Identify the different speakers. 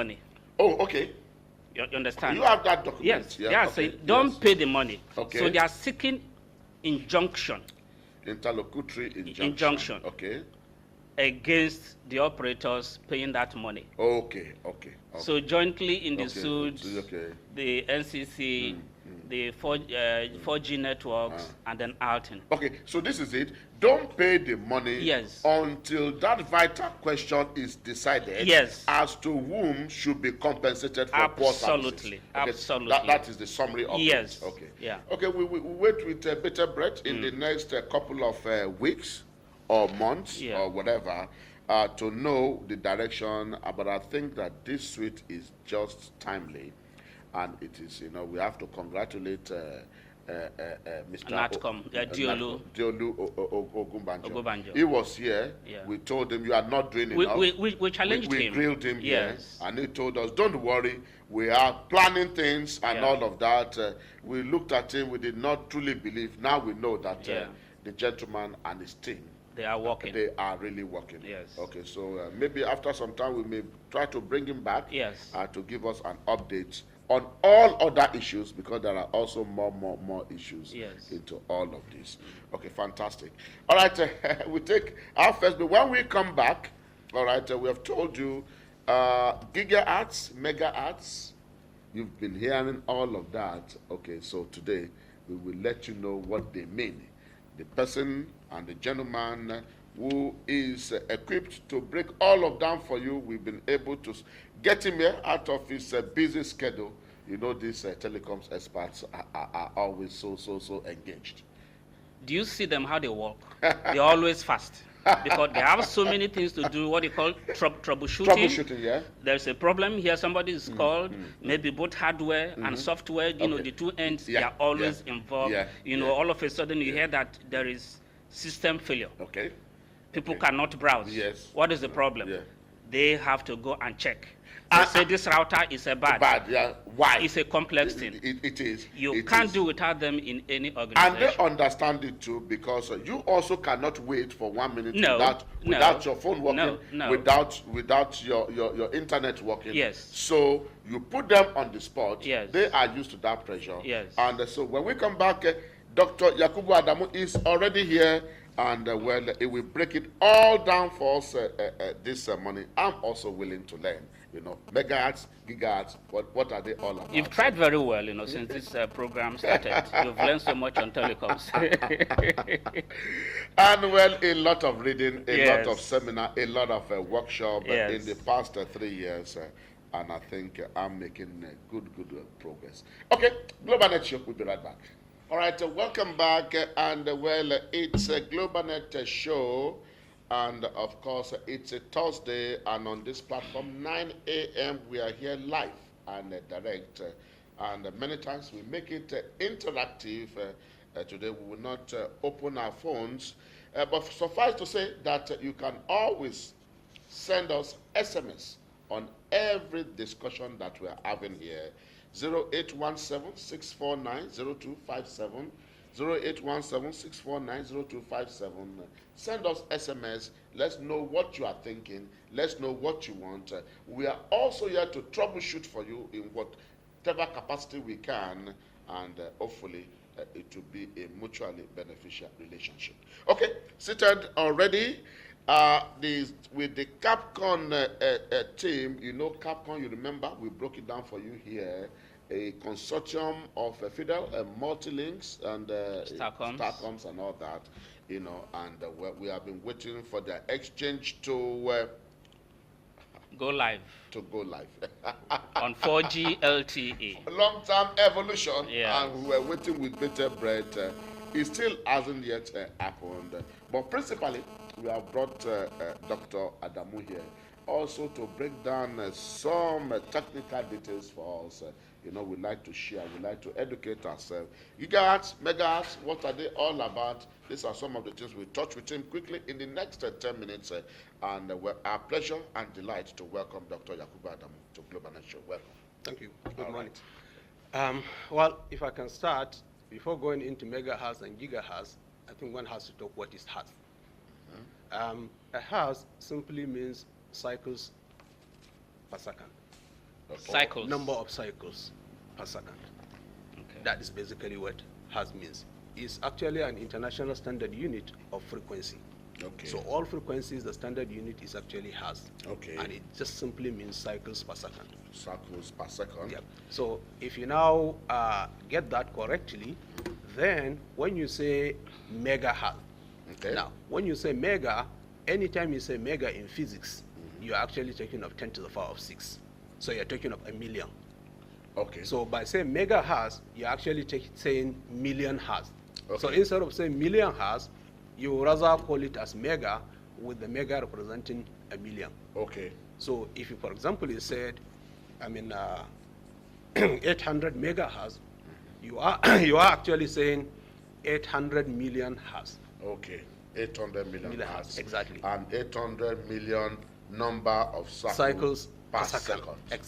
Speaker 1: money.
Speaker 2: Oh, okay.
Speaker 1: You understand?
Speaker 2: You have that document.
Speaker 1: Yes.
Speaker 2: Yeah.
Speaker 1: They are
Speaker 2: Okay.
Speaker 1: saying, don't pay the money.
Speaker 2: Okay.
Speaker 1: So they are seeking injunction.
Speaker 2: Interlocutory
Speaker 1: Injunction.
Speaker 2: Okay.
Speaker 1: Against the operators paying that money.
Speaker 2: Okay.
Speaker 1: So jointly in the
Speaker 2: Okay.
Speaker 1: suit, the NCC, the 4G networks, and then Alton.
Speaker 2: Okay, so this is it. Don't pay the money
Speaker 1: Yes.
Speaker 2: until that vital question is decided
Speaker 1: Yes.
Speaker 2: as to whom should be compensated for poor services.
Speaker 1: Absolutely.
Speaker 2: Okay,
Speaker 1: Absolutely.
Speaker 2: that is the summary of
Speaker 1: yes.
Speaker 2: it. Okay.
Speaker 1: Yeah.
Speaker 2: Okay, we wait with better breath in the next couple of weeks or months or whatever to know the direction. But I think that this suite is just timely, and it is, we have to congratulate Mr.
Speaker 1: Natcom, Diolu
Speaker 2: Ogumbanjo. He was here.
Speaker 1: Yeah.
Speaker 2: We told him, you are not doing enough.
Speaker 1: We challenged him.
Speaker 2: We grilled him
Speaker 1: yes.
Speaker 2: here, and he told us, don't worry, we are planning things and all of that. We looked at him, we did not truly believe. Now we know that the gentleman and his team,
Speaker 1: they are working.
Speaker 2: They are really working.
Speaker 1: Yes.
Speaker 2: Okay, so maybe after some time we may try to bring him back to give us an update on all other issues, because there are also more issues into all of this. Okay, fantastic. All right, we take our first, but when we come back, all right, we have told you gigahertz, megahertz, you've been hearing all of that. Okay, so today we will let you know what they mean. The person and the gentleman who is equipped to break all of them for you, we've been able to get him here out of his busy schedule. You know, these telecoms experts are always so engaged.
Speaker 1: Do you see them how they work? They're always fast, because they have so many things to do, what they call troubleshooting.
Speaker 2: Troubleshooting, yeah.
Speaker 1: There's a problem here, somebody is called, maybe both hardware and software, you know, the two ends, they are always involved. You know, all of a sudden you hear that there is system failure.
Speaker 2: Okay.
Speaker 1: People cannot browse.
Speaker 2: Yes.
Speaker 1: What is the problem? They have to go and check. They say this router is a bad.
Speaker 2: Bad, yeah. Why?
Speaker 1: It's a complex thing.
Speaker 2: It is.
Speaker 1: You can't do without them in any organization.
Speaker 2: And they understand it too, because you also cannot wait for 1 minute without your phone working, without your internet working.
Speaker 1: Yes.
Speaker 2: So you put them on the spot.
Speaker 1: Yes.
Speaker 2: They are used to that pressure.
Speaker 1: Yes.
Speaker 2: And so when we come back, Dr. Yakubu Adamu is already here, and it will break it all down for us this morning. I'm also willing to learn. You know, megahertz, gigahertz, what are they all about?
Speaker 1: You've tried very well, you know, since this program started. You've learned so much on telecoms.
Speaker 2: And well, a lot of reading, a lot of seminar, a lot of workshop in the past 3 years. And I think I'm making good progress. Okay, GlobalNet Show, we'll be right back. All right, welcome back. And well, it's a GlobalNet show. And of course, it's a Thursday, and on this platform, 9 a.m., we are here live and direct. And many times we make it interactive. Today, we will not open our phones. But suffice to say that you can always send us SMS on every discussion that we are having here. 0817-649-0257. 0817-649-0257. Send us SMS. Let's know what you are thinking. Let's know what you want. We are also here to troubleshoot for you in whatever capacity we can, and hopefully it will be a mutually beneficial relationship. Okay, seated already. With the Capcom team, you know Capcom, you remember, we broke it down for you here. A consortium of Fidel, Multilinks, and Starcoms and all that, you know, and we have been waiting for their exchange to
Speaker 1: go live. On 4G LTE.
Speaker 2: Long-term evolution, and we were waiting with bated breath. It still hasn't yet happened. But principally, we have brought Dr. Adamu here also to break down some technical details for us. You know, we like to share, we like to educate ourselves. Gigahertz, megahertz, what are they all about? These are some of the things we'll touch with him quickly in the next 10 minutes. And our pleasure and delight to welcome Dr. Yakubu Adamu to GlobalNet Show. Welcome.
Speaker 3: Thank you. Good morning. Well, if I can start, before going into megahertz and gigahertz, I think one has to talk what is hertz. A hertz simply means cycles per second.
Speaker 1: Cycles.
Speaker 3: Number of cycles per second. Okay. That is basically what Hertz means. It's actually an international standard unit of frequency.
Speaker 2: Okay.
Speaker 3: So all frequencies, the standard unit is actually Hertz.
Speaker 2: Okay.
Speaker 3: And it just simply means cycles per second.
Speaker 2: Cycles per second.
Speaker 3: Yeah. So if you now get that correctly, then when you say megahertz,
Speaker 2: okay.
Speaker 3: Now when you say mega, anytime you say mega in physics, you're actually talking of 10 to the power of 6. So you're talking of a million.
Speaker 2: Okay.
Speaker 3: So by saying megahertz, you're actually saying million hertz.
Speaker 2: Okay.
Speaker 3: So instead of saying million hertz, you rather call it as mega, with the mega representing a million.
Speaker 2: Okay.
Speaker 3: So if you, for example, you said, 800 megahertz, you are actually saying 800 million hertz.
Speaker 2: Okay, 800 million hertz.
Speaker 3: Exactly.
Speaker 2: And 800 million number of cycles per second.
Speaker 3: Exactly.